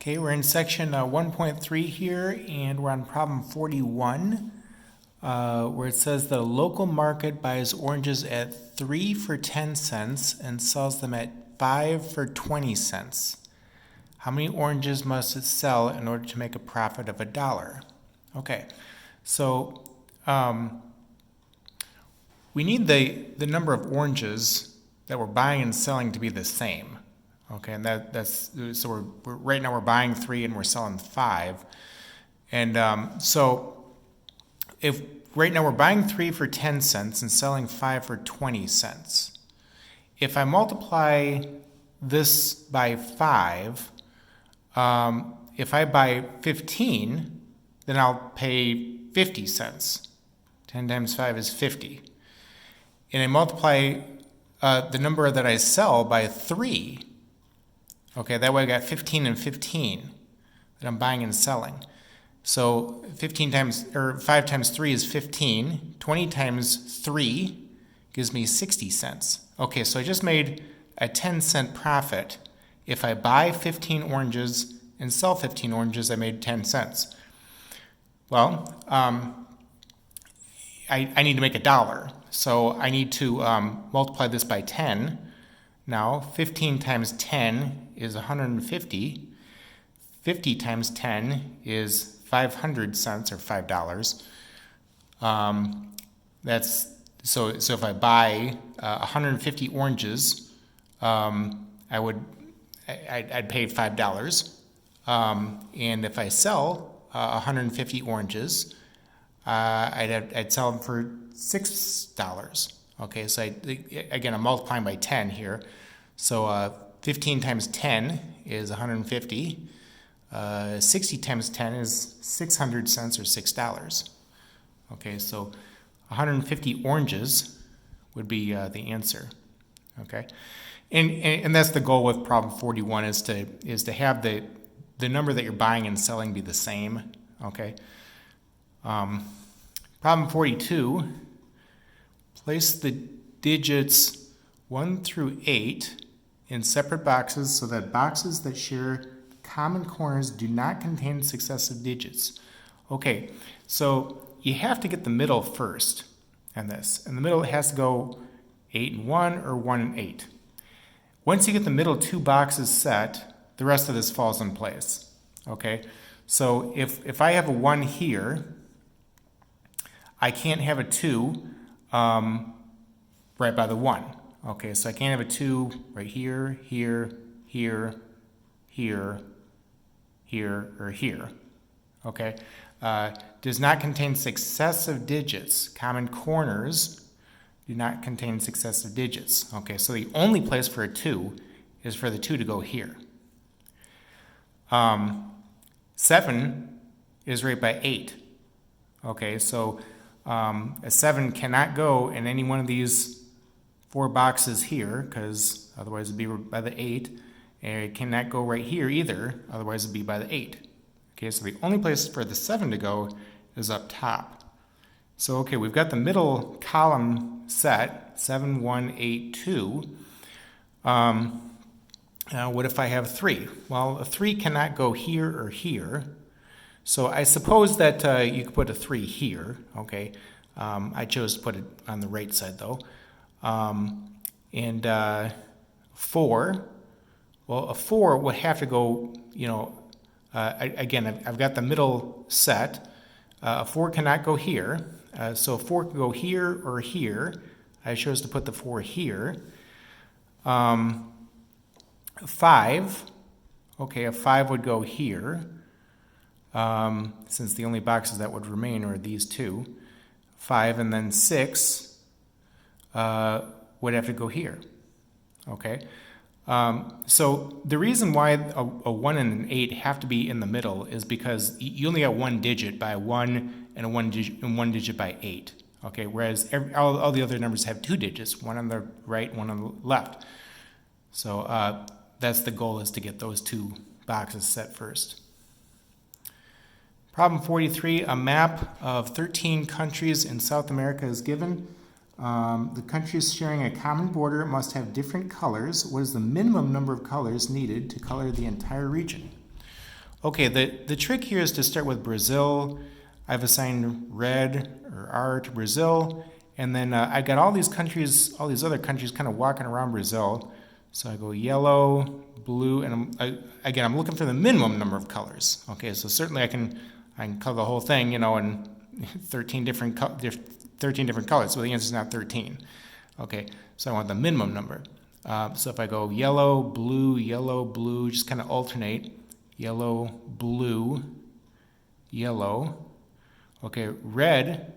Okay, we're in section 1.3 here, and we're on problem 41, where it says that a local market buys oranges at 3 for 10 cents and sells them at 5 for 20 cents. How many oranges must it sell in order to make a profit of $1? Okay, so we need the number of oranges that we're buying and selling to be the same. Okay, and that's so we're right now we're buying 3 and we're selling 5, and so if right now we're buying 3 for 10 cents and selling 5 for 20 cents. If I multiply this by 5, if I buy 15, then I'll pay 50 cents. 10 times 5 is 50, and I multiply the number that I sell by 3. Okay, that way I got 15 and 15 that I'm buying and selling. So 5 times 3 is 15. 20 times 3 gives me 60 cents. Okay, so I just made a 10-cent profit. If I buy 15 oranges and sell 15 oranges, I made 10 cents. Well, I need to make $1. So I need to multiply this by 10. Now, 15 times 10 is 150. 50 times 10 is 500 cents or $5. That's so if I buy 150 oranges, I'd pay $5. And if I sell 150 oranges, I'd sell them for $6. Okay, so again, I'm multiplying by 10 here. So 15 times 10 is 150. 60 times 10 is 600 cents or $6. Okay, so 150 oranges would be the answer. Okay, and that's the goal with problem 41 is to have the number that you're buying and selling be the same. Okay. Problem 42. Place the digits 1 through 8 in separate boxes so that boxes that share common corners do not contain successive digits. Okay, so you have to get the middle first on this. And the middle has to go 8 and 1 or 1 and 8. Once you get the middle 2 boxes set, the rest of this falls in place. Okay, so if I have a 1 here, I can't have a 2 right by the 1. Okay, so I can't have a 2 right here, here, here, here, here, or here. Okay, does not contain successive digits. Common corners do not contain successive digits. Okay, so the only place for a 2 is for the 2 to go here. 7 is right by 8. Okay, so a 7 cannot go in any one of these 4 boxes here, because otherwise it'd be by the 8. And it cannot go right here either, otherwise it'd be by the 8. Okay, so the only place for the 7 to go is up top. So okay, we've got the middle column set, 7, 1, 8, 2. What if I have 3? Well, a 3 cannot go here or here. So I suppose that you could put a 3 here, okay? I chose to put it on the right side though. And 4, well, a 4 would have to go, again, I've got the middle set. A 4 cannot go here. So a 4 can go here or here. I chose to put the 4 here. 5, okay, a 5 would go here. Since the only boxes that would remain are these 2. 5 and then 6 would have to go here. Okay, so the reason why a 1 and an 8 have to be in the middle is because you only got 1 digit by 1 and 1 digit by 8. Okay, whereas all the other numbers have 2 digits, 1 on the right, 1 on the left. So that's the goal, is to get those 2 boxes set first. Problem 43, a map of 13 countries in South America is given. The countries sharing a common border must have different colors. What is the minimum number of colors needed to color the entire region? Okay, the trick here is to start with Brazil. I've assigned red or R to Brazil, and then I got all these countries, all these other countries kind of walking around Brazil. So I go yellow, blue, and I'm looking for the minimum number of colors. Okay, so certainly I can color the whole thing, in 13 different colors. So the answer is not 13. Okay, so I want the minimum number. So if I go yellow, blue, just kind of alternate. Yellow, blue, yellow. Okay, red.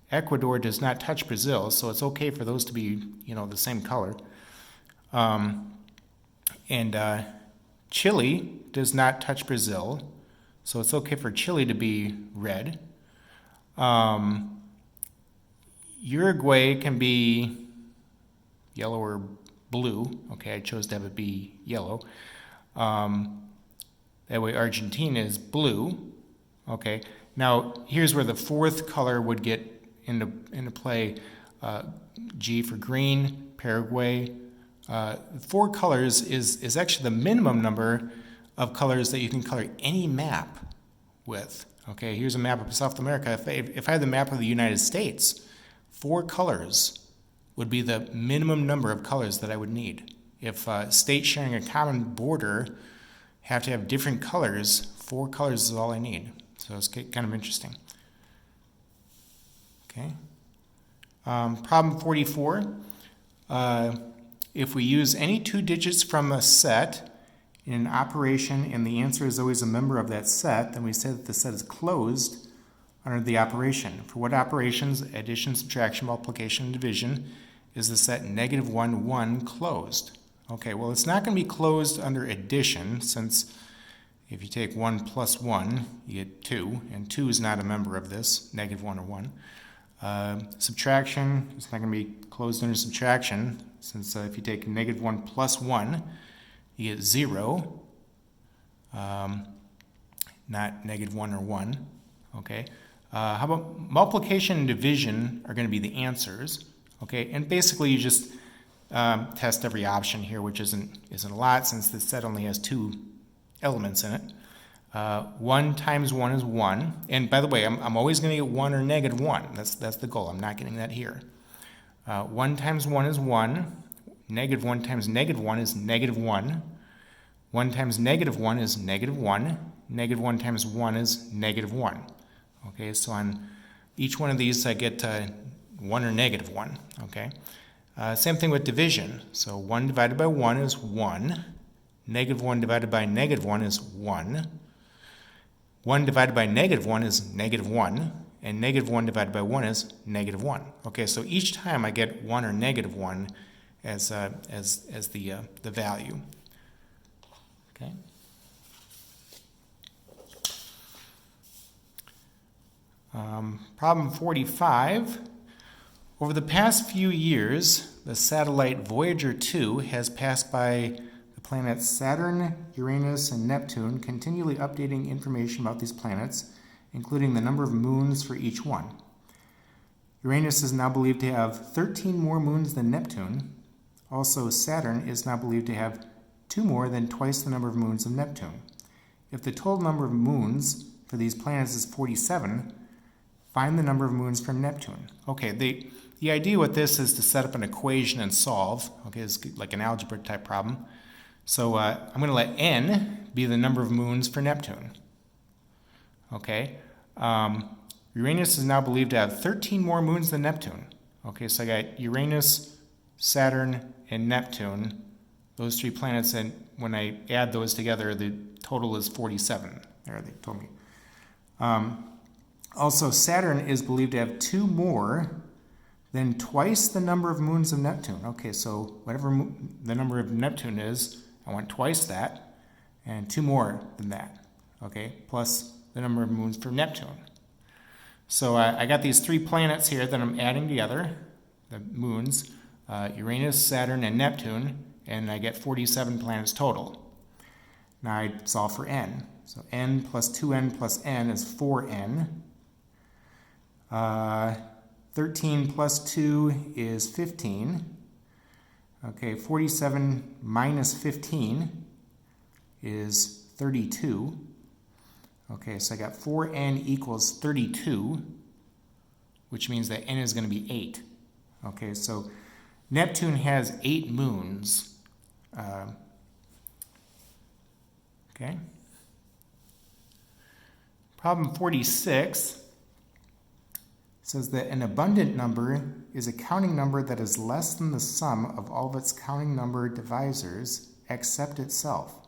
Ecuador does not touch Brazil, so it's okay for those to be, the same color. And Chile does not touch Brazil, so it's okay for Chile to be red. Uruguay can be yellow or blue. Okay, I chose to have it be yellow. That way Argentina is blue. Okay, now here's where the fourth color would get into play. G for green, Paraguay. 4 colors is actually the minimum number of colors that you can color any map with. Okay, here's a map of South America. If I had the map of the United States, 4 colors would be the minimum number of colors that I would need. If states sharing a common border have to have different colors, 4 colors is all I need. So it's kind of interesting. Okay. Problem 44. If we use any 2 digits from a set in an operation and the answer is always a member of that set, then we say that the set is closed under the operation. For what operations, addition, subtraction, multiplication, and division, is the set -1, 1 closed? Okay, well, it's not going to be closed under addition, since if you take 1 plus 1, you get 2, and 2 is not a member of this, -1 or 1. Subtraction, it's not going to be closed under subtraction, since if you take -1 plus 1, you get 0, not -1 or 1. Okay. How about multiplication and division are going to be the answers. Okay, and basically you just test every option here, which isn't a lot, since the set only has 2 elements in it. 1 times 1 is 1, and by the way, I'm always going to get 1 or -1. That's the goal. I'm not getting that here. 1 times 1 is 1. -1 times -1 is -1. 1 times -1 is -1. -1 times 1 is -1. Okay, so on each one of these I get 1 or -1. Okay. Same thing with division. So 1 divided by 1 is 1. -1 divided by -1 is 1. 1 divided by -1 is -1. And -1 divided by 1 is -1. Okay, so each time I get 1 or -1 as the value. Okay. Problem 45. Over the past few years, the satellite Voyager 2 has passed by the planets Saturn, Uranus, and Neptune, continually updating information about these planets, including the number of moons for each one. Uranus is now believed to have 13 more moons than Neptune. Also, Saturn is now believed to have 2 more than twice the number of moons of Neptune. If the total number of moons for these planets is 47, find the number of moons for Neptune. Okay, the idea with this is to set up an equation and solve. Okay, it's like an algebra type problem. So I'm going to let n be the number of moons for Neptune. Okay, Uranus is now believed to have 13 more moons than Neptune. Okay, so I got Uranus, Saturn, and Neptune. Those 3 planets, and when I add those together, the total is 47. There, they told me. Also, Saturn is believed to have 2 more than twice the number of moons of Neptune. Okay, so whatever the number of Neptune is, I want twice that, and 2 more than that. Okay, plus the number of moons for Neptune. So I got these 3 planets here that I'm adding together, the moons, Uranus, Saturn, and Neptune, and I get 47 planets total. Now I solve for n. So n plus 2n plus n is 4n. 13 plus 2 is 15. Okay, 47 minus 15 is 32. Okay, so I got 4n equals 32, which means that n is going to be 8. Okay, so Neptune has 8 moons. Okay. Problem 46 says that an abundant number is a counting number that is less than the sum of all of its counting number divisors except itself.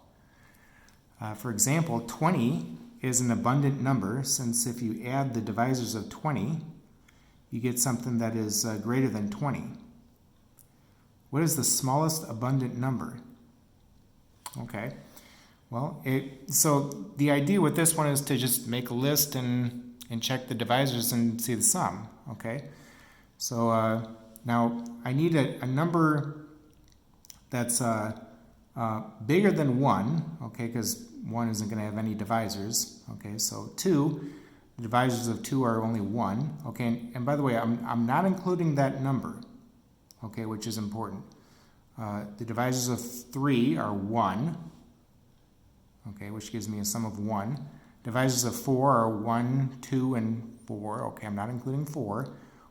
For example, 20 is an abundant number, since if you add the divisors of 20, you get something that is greater than 20. What is the smallest abundant number? Okay, well, so the idea with this one is to just make a list and check the divisors and see the sum. Okay, so now I need a number that's bigger than 1, okay, because 1 isn't going to have any divisors. Okay, so 2, the divisors of 2 are only 1. Okay, and by the way, I'm not including that number, okay, which is important. The divisors of 3 are 1, okay, which gives me a sum of 1. Divisors of 4 are 1, 2, and 4. Okay, I'm not including 4.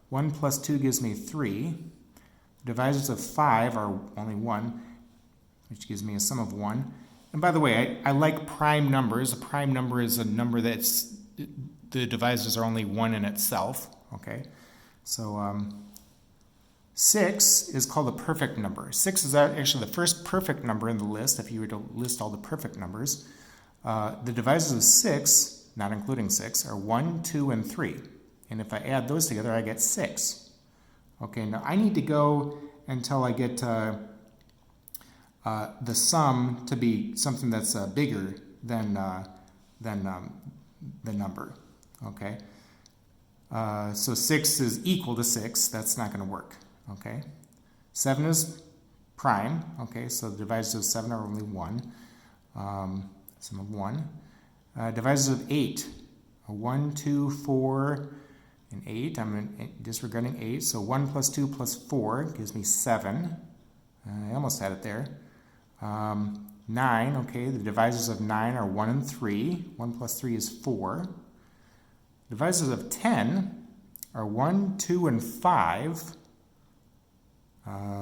1 plus 2 gives me 3. Divisors of 5 are only 1, which gives me a sum of 1. And by the way, I like prime numbers. A prime number is a number that's, the divisors are only 1 in itself. Okay, so 6 is called a perfect number. 6 is actually the first perfect number in the list, if you were to list all the perfect numbers. The divisors of 6, not including 6, are 1, 2, and 3. And if I add those together, I get 6. Okay, now I need to go until I get the sum to be something that's bigger than the number. Okay, so 6 is equal to 6. That's not going to work. Okay, 7 is prime. Okay, so the divisors of 7 are only 1. Sum of 1. Divisors of 8 are 1, 2, 4, and 8. I'm disregarding 8. So 1 plus 2 plus 4 gives me 7. I almost had it there. 9, okay, the divisors of 9 are 1 and 3. 1 plus 3 is 4. Divisors of 10 are 1, 2, and 5,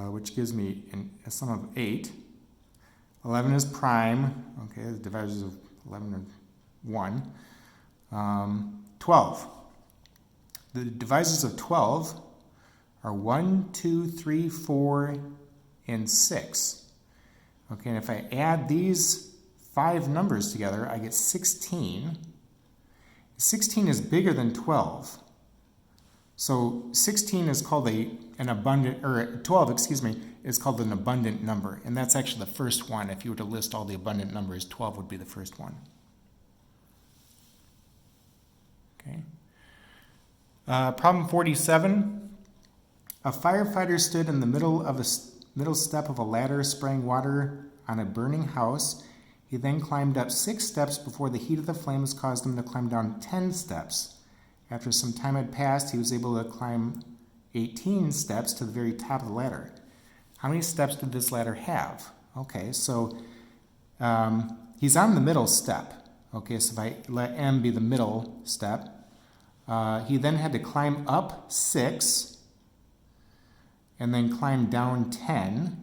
which gives me a sum of 8. 11 is prime, okay, the divisors of 11 are 1. 12. The divisors of 12 are 1, 2, 3, 4, and 6. Okay, and if I add these 5 numbers together, I get 16. 16 is bigger than 12. So 16 is called an abundant, or 12, excuse me, is called an abundant number. And that's actually the first one. If you were to list all the abundant numbers, 12 would be the first one. Okay. Problem 47. A firefighter stood in the middle step of a ladder spraying water on a burning house. He then climbed up 6 steps before the heat of the flames caused him to climb down 10 steps. After some time had passed, he was able to climb 18 steps to the very top of the ladder. How many steps did this ladder have? Okay, so he's on the middle step. Okay, so if I let M be the middle step, he then had to climb up 6 and then climb down 10.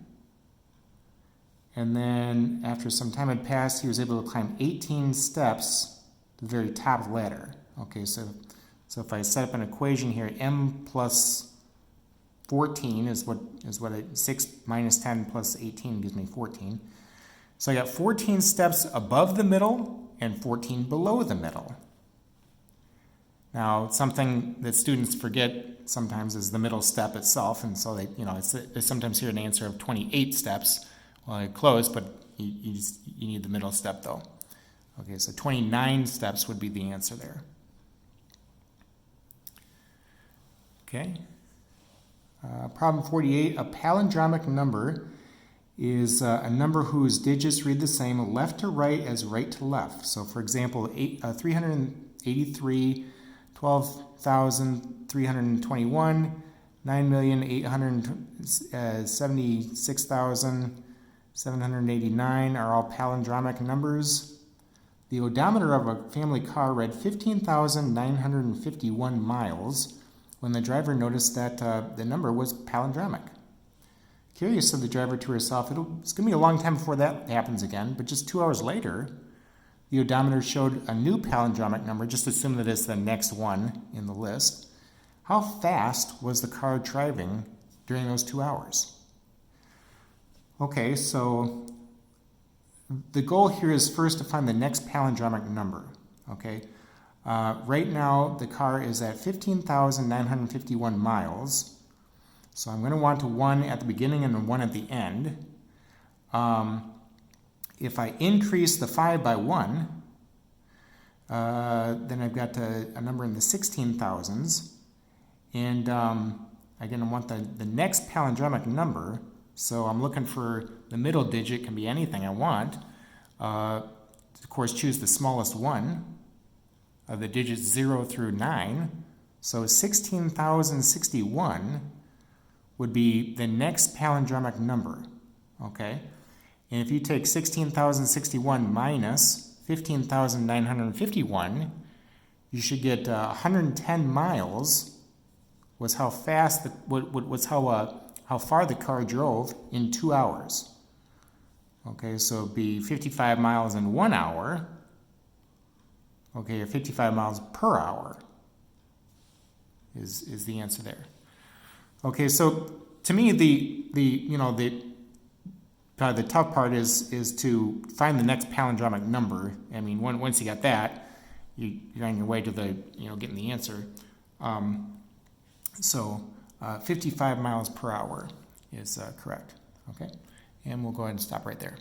And then after some time had passed, he was able to climb 18 steps to the very top of the ladder. Okay, so if I set up an equation here, M plus 14 is what 6 minus 10 plus 18 gives me 14. So I got 14 steps above the middle and 14 below the middle. Now, something that students forget sometimes is the middle step itself, and so they sometimes hear an answer of 28 steps. Well, I close, but you need the middle step though. Okay, so 29 steps would be the answer there. Okay. Problem 48, a palindromic number is a number whose digits read the same left to right as right to left. So for example, 383, 12,321, 9,876,789 are all palindromic numbers. the odometer of a family car read 15,951 miles when the driver noticed that the number was palindromic. Curious, said the driver to herself, it's going to be a long time before that happens again, but just 2 hours later, the odometer showed a new palindromic number. Just assume that it's the next one in the list. How fast was the car driving during those 2 hours? Okay, so the goal here is first to find the next palindromic number. Okay, right now the car is at 15,951 miles. So I'm going to want a 1 at the beginning and a 1 at the end. If I increase the 5 by 1, then I've got a number in the 16,000s. And again, I want the next palindromic number. So I'm looking for the middle digit, can be anything I want. Of course, choose the smallest one of the digits 0 through 9. So 16,061 would be the next palindromic number, okay? And if you take 16,061 minus 15,951, you should get 110 miles was how fast, how far the car drove in 2 hours. Okay, so it'd be 55 miles in 1 hour, okay, or 55 miles per hour is the answer there. Okay, so to me, the tough part is to find the next palindromic number. I mean, once you got that, you're on your way to getting the answer. So 55 miles per hour is correct. Okay, and we'll go ahead and stop right there.